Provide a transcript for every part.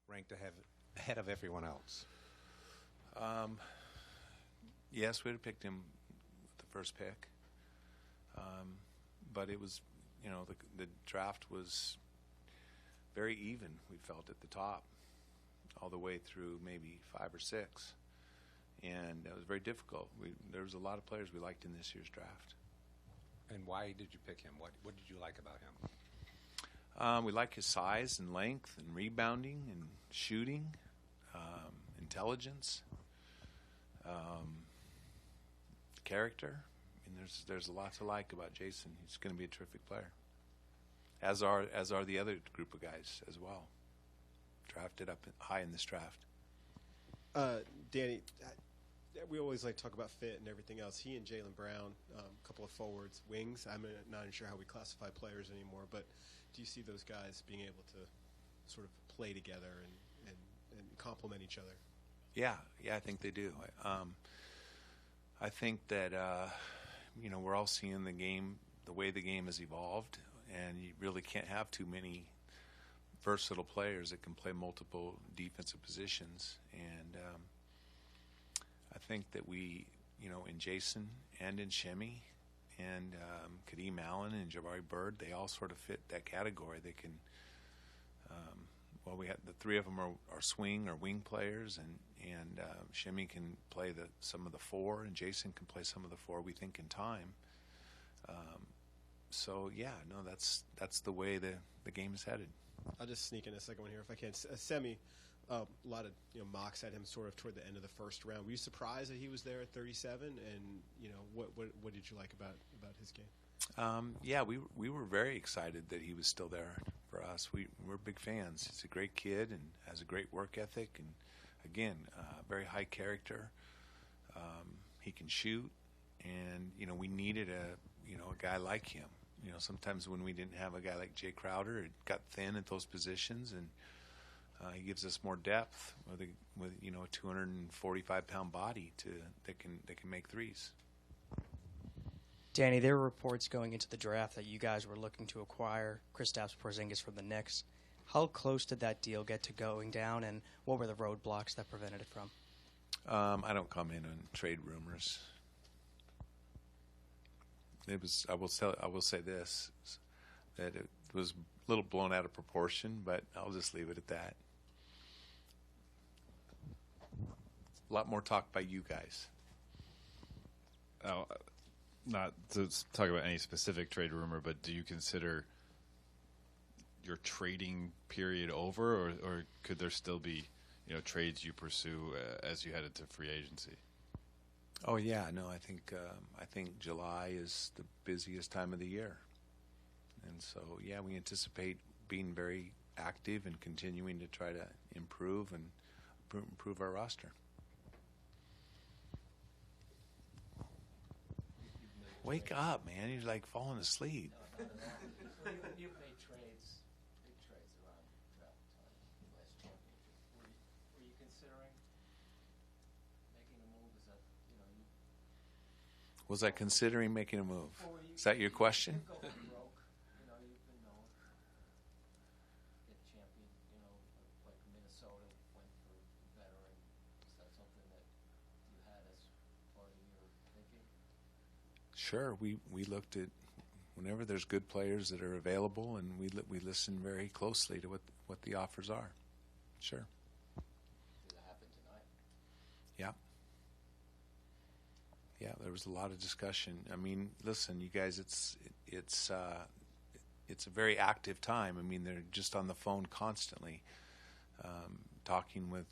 ranked ahead of everyone else? Yes, we'd have picked him with the first pick. But it was, the draft was very even, we felt, at the top, all the way through maybe 5 or 6. And it was very difficult. There was a lot of players we liked in this year's draft. And why did you pick him? What did you like about him? We like his size and length and rebounding and shooting, intelligence, character. I mean, there's a lot to like about Jason. He's going to be a terrific player, as are the other group of guys as well, drafted up high in this draft. Danny, we always like to talk about fit and everything else. He and Jaylen Brown, a couple of forwards, wings. I'm not even sure how we classify players anymore, but do you see those guys being able to sort of play together and complement each other? Yeah, I think they do. I think that we're all seeing the game, the way the game has evolved, and you really can't have too many versatile players that can play multiple defensive positions. And I think that we, in Jason and in Shemi and Kadeem Allen and Jabari Bird, they all sort of fit that category. They can, we have the three of them are swing or wing players, and Shemi can play some of the 4, and Jason can play some of the 4. We think in time. That's the way the game is headed. I'll just sneak in a second one here if I can. Semi, a lot of mocks had him sort of toward the end of the first round. Were you surprised that he was there at 37? And what did you like about his game? We were very excited that he was still there for us. We're big fans. He's a great kid and has a great work ethic, and again, very high character. He can shoot, and we needed a guy like him. Sometimes when we didn't have a guy like Jay Crowder, it got thin at those positions, and he gives us more depth with a 245-pound body that can make threes. Danny, there were reports going into the draft that you guys were looking to acquire Kristaps Porzingis from the Knicks. How close did that deal get to going down, and what were the roadblocks that prevented it from? I don't comment on trade rumors. I will say this, that it was a little blown out of proportion, but I'll just leave it at that. A lot more talk by you guys. Not to talk about any specific trade rumor, but do you consider your trading period over, or could there still be trades you pursue as you head into free agency? Oh yeah, no, I think July is the busiest time of the year, and so yeah, we anticipate being very active and continuing to try to improve our roster. Wake up, man! You're like falling asleep. You've made big trades around draft time, last championship. Were you considering making a move? Is that Was I considering making a move? Is that your question? Go broke. You've been known. Get champion. Like Minnesota went for veteran. Is that something that you had as part of your thinking? Sure, we looked at whenever there's good players that are available, and we listen very closely to what the offers are. Sure. Did it happen tonight? Yeah. Yeah, there was a lot of discussion. I mean, listen, you guys, it's a very active time. I mean, they're just on the phone constantly, talking with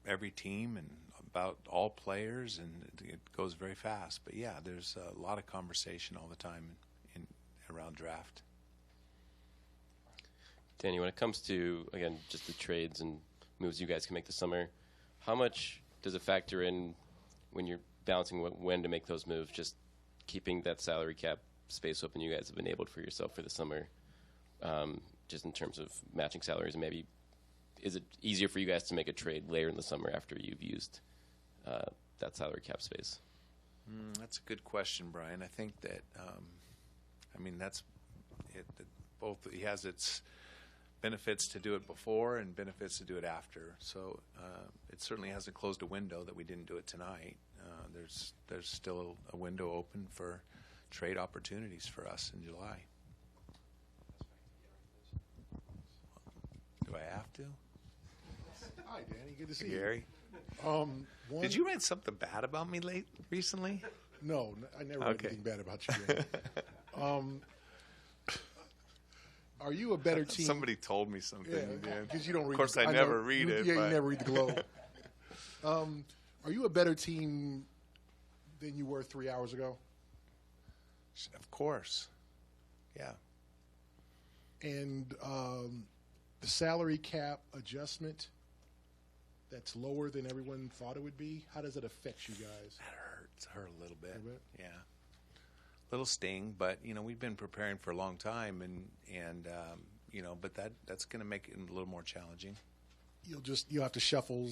every team and about all players, and it goes very fast. But yeah, there's a lot of conversation all the time around draft. Danny, when it comes to, again, just the trades and moves you guys can make this summer, how much does it factor in when you're balancing when to make those moves, just keeping that salary cap space open you guys have enabled for yourself for the summer, just in terms of matching salaries, and maybe is it easier for you guys to make a trade later in the summer after you've used that salary cap space? That's a good question, Brian. I think that, that's it. Both he has its benefits to do it before and benefits to do it after. So it certainly hasn't closed a window that we didn't do it tonight. There's still a window open for trade opportunities for us in July. Do I have to? Hi, Danny. Good to see Gary? you. Did you write something bad about me recently? No, I never write Okay. anything bad about you, Danny. Are you a better team? Somebody told me something. Yeah, Dan. because you don't read. Of course, the- I know. never read it. Yeah, but you never read the Globe. Are you a better team than you were 3 hours ago? Of course. Yeah. And the salary cap adjustment that's lower than everyone thought it would be. How does it affect you guys? That hurts. Hurt a little bit. A little bit? Yeah. Little sting, but we've been preparing for a long time, and but that's going to make it a little more challenging. You'll have to shuffle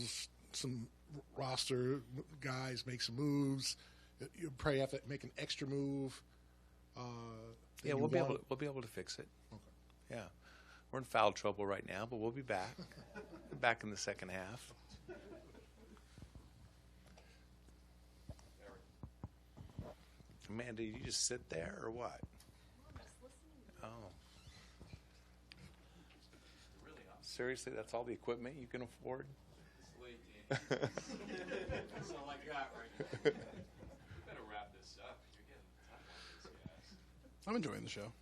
some roster guys, make some moves. You'll probably have to make an extra move. Yeah, we'll be able to fix it. Okay. Yeah, we're in foul trouble right now, but we'll be back. Back in the second half. Amanda, you just sit there or what? Oh. Seriously, that's all the equipment you can afford? That's all I got right now. We better wrap this up. You're getting tough on these guys. I'm enjoying the show.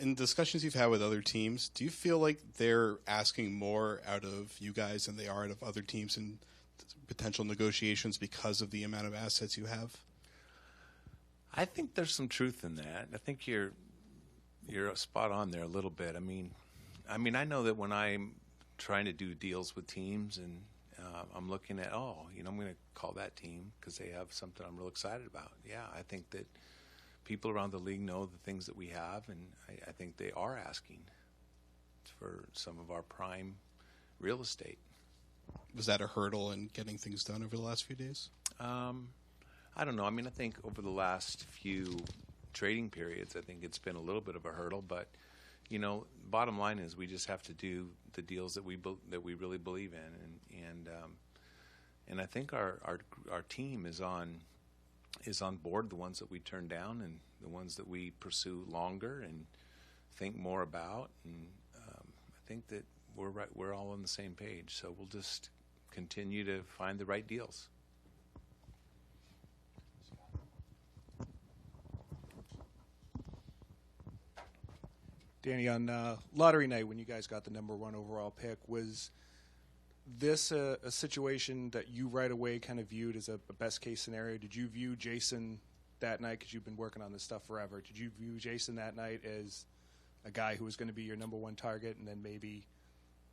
In discussions you've had with other teams, do you feel like they're asking more out of you guys than they are out of other teams in potential negotiations because of the amount of assets you have? I think there's some truth in that. I think you're spot on there a little bit. I mean, I know that when I'm trying to do deals with teams and I'm looking at, I'm going to call that team because they have something I'm real excited about. Yeah, I think that people around the league know the things that we have, and I think they are asking for some of our prime real estate. Was that a hurdle in getting things done over the last few days? I don't know. I think over the last few trading periods, I think it's been a little bit of a hurdle. But, bottom line is we just have to do the deals that we really believe in, and I think our team is on board. The ones that we turn down and the ones that we pursue longer and think more about, and I think that we're all on the same page. So we'll just continue to find the right deals. Danny, on lottery night when you guys got the number 1 overall pick, was this a situation that you right away kind of viewed as a best case scenario? Did you view Jason that night, because you've been working on this stuff forever, did you view Jason that night as a guy who was going to be your number 1 target and then maybe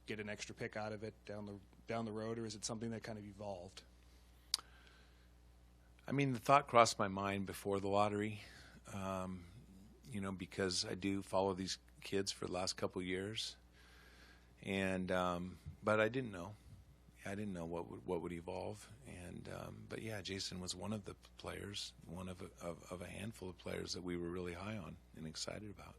get an extra pick out of it down the road, or is it something that kind of evolved? The thought crossed my mind before the lottery, because I do follow these kids for the last couple of years, and but I didn't know. I didn't know what would evolve, and but yeah, Jason was one of the players, one of a handful of players that we were really high on and excited about.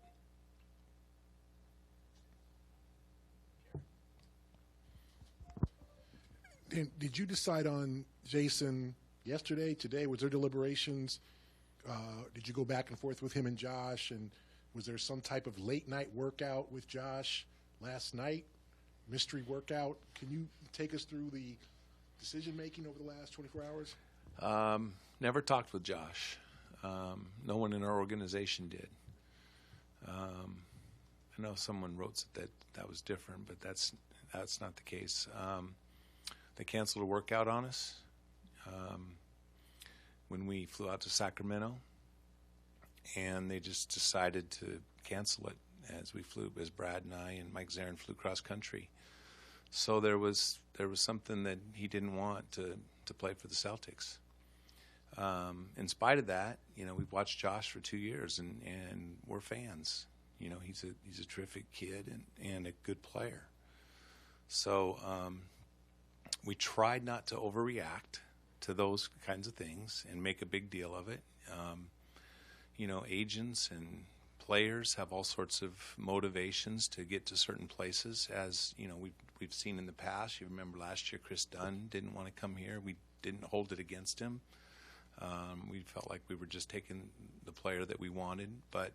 Did you decide on Jason yesterday, today? Was there deliberations? Did you go back and forth with him and Josh? And was there some type of late night workout with Josh last night? Mystery workout? Can you take us through the decision making over the last 24 hours? Never talked with Josh. No one in our organization did. I know someone wrote that was different, but that's not the case. They canceled a workout on us when we flew out to Sacramento, and they just decided to cancel it as Brad and I and Mike Zarin flew cross country. So there was something that he didn't want to play for the Celtics. In spite of that, we've watched Josh for 2 years, and we're fans. He's a terrific kid and a good player. So we tried not to overreact to those kinds of things and make a big deal of it. Agents and players have all sorts of motivations to get to certain places. As you know, we've seen in the past. You remember last year, Chris Dunn didn't want to come here. We didn't hold it against him. We felt like we were just taking the player that we wanted. But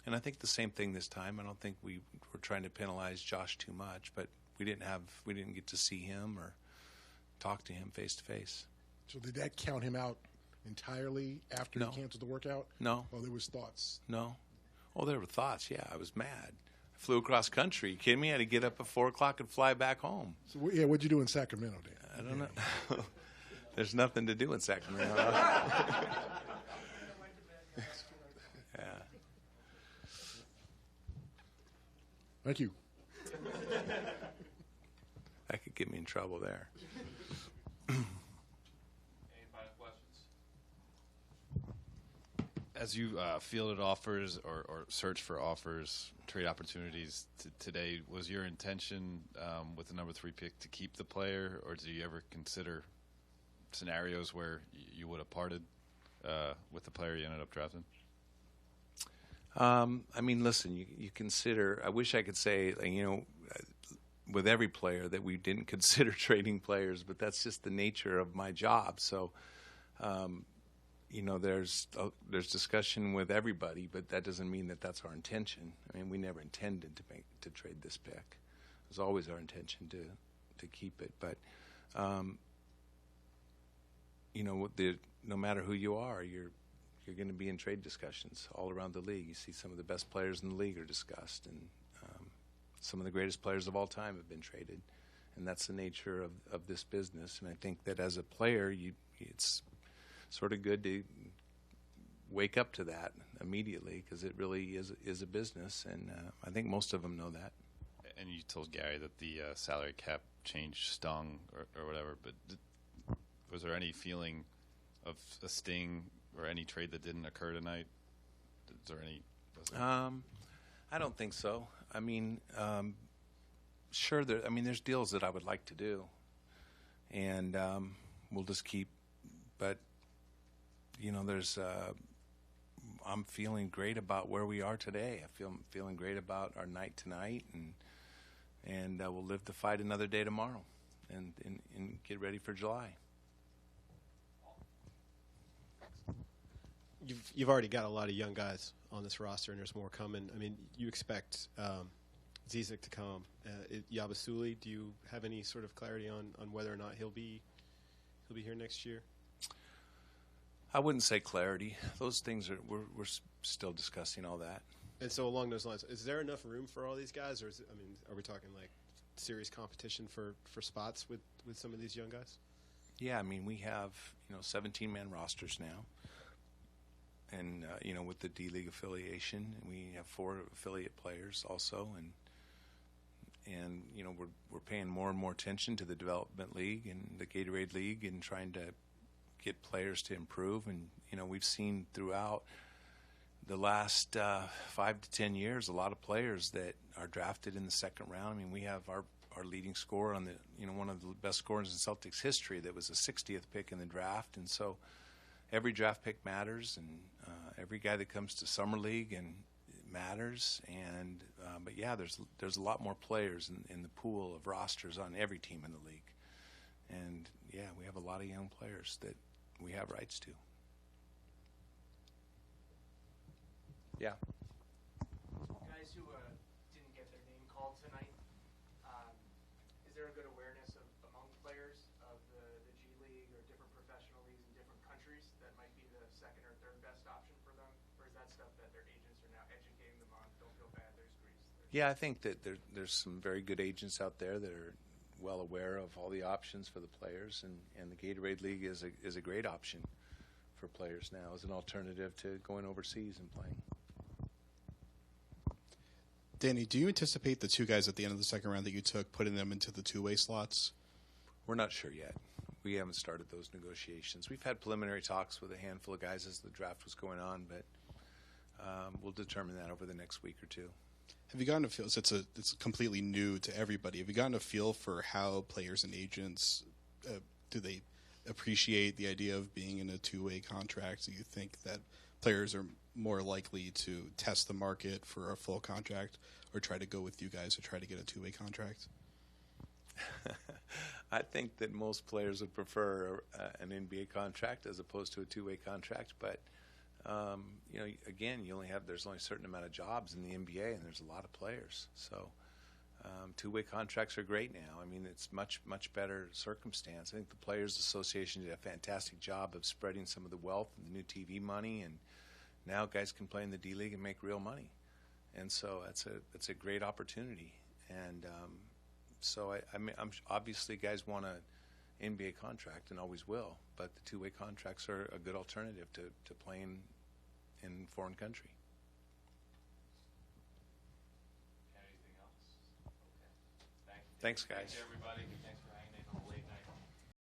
and I think the same thing this time. I don't think we were trying to penalize Josh too much, but we didn't get to see him or talk to him face to face. So did that count him out entirely after No. he canceled the workout? No. Oh, there was thoughts. No. Oh, there were thoughts. Yeah, I was mad. I flew across country. You kidding me? I had to get up at 4 o'clock and fly back home. So yeah, what'd you do in Sacramento, Dan? I don't know. There's nothing to do in Sacramento. Yeah. Thank you. That could get me in trouble there. Any final questions? As you fielded offers or searched for offers, trade opportunities today, was your intention with the number 3 pick to keep the player, or do you ever consider scenarios where you would have parted with the player you ended up drafting? I mean, listen, you consider, I wish I could say, with every player that we didn't consider trading players, but that's just the nature of my job. So, there's discussion with everybody, but that doesn't mean that that's our intention. I mean, we never intended to trade this pick. It was always our intention to keep it. But, no matter who you are, you're going to be in trade discussions all around the league. You see some of the best players in the league are discussed, and some of the greatest players of all time have been traded. And that's the nature of this business. And I think that as a player, it's sort of good to wake up to that immediately, because it really is a business, and I think most of them know that. And you told Gary that the salary cap change stung or whatever, but was there any feeling of a sting or any trade that didn't occur tonight? Is there any? I don't think so. I mean, sure. There's deals that I would like to do, and we'll just keep. But I'm feeling great about where we are today. I'm feeling great about our night tonight, and we'll live to fight another day tomorrow, and get ready for July. You've already got a lot of young guys on this roster, and there's more coming. I mean, you expect Zizek to come. Yabusele, do you have any sort of clarity on whether or not he'll be here next year? I wouldn't say clarity. Those things we're still discussing all that. And so along those lines, is there enough room for all these guys, or are we talking like serious competition for spots with some of these young guys? Yeah, I mean, we have 17-man rosters now. And with the D-League affiliation, we have 4 affiliate players also, and we're paying more and more attention to the Development League and the Gatorade League, and trying to get players to improve. And we've seen throughout the last 5 to 10 years a lot of players that are drafted in the second round. I mean, we have our leading scorer on the one of the best scorers in Celtics history that was a 60th pick in the draft, and so every draft pick matters, and every guy that comes to Summer League and it matters. And but yeah, there's a lot more players in the pool of rosters on every team in the league, and yeah, we have a lot of young players that we have rights to. Yeah. Guys who didn't get their name called tonight, is there a good awareness among players of the G League or different professional leagues in different countries that might be the second or third best option for them? Or is that stuff that their agents are now educating them on? Don't feel bad, there's Greece. Yeah, I think that there's some very good agents out there that are well aware of all the options for the players, and the Gatorade League is a great option for players now as an alternative to going overseas and playing. Danny, do you anticipate the 2 guys at the end of the second round that you took, putting them into the two-way slots? We're not sure yet. We haven't started those negotiations. We've had preliminary talks with a handful of guys as the draft was going on, but we'll determine that over the next week or 2. Have you gotten a feel? So it's completely new to everybody. Have you gotten a feel for how players and agents do they appreciate the idea of being in a two-way contract? Do you think that players are more likely to test the market for a full contract or try to go with you guys or try to get a two-way contract? I think that most players would prefer an NBA contract as opposed to a two-way contract. But you know, again, there's only a certain amount of jobs in the NBA, and there's a lot of players. So two-way contracts are great now. I mean, it's much better circumstance. I think the Players Association did a fantastic job of spreading some of the wealth and the new TV money, and now guys can play in the D League and make real money. And so it's a great opportunity. And so I mean, obviously guys want an NBA contract and always will, but the two-way contracts are a good alternative to playing in foreign country. Anything else? Okay. Thank you. Thanks, guys. Thanks, everybody. Thanks for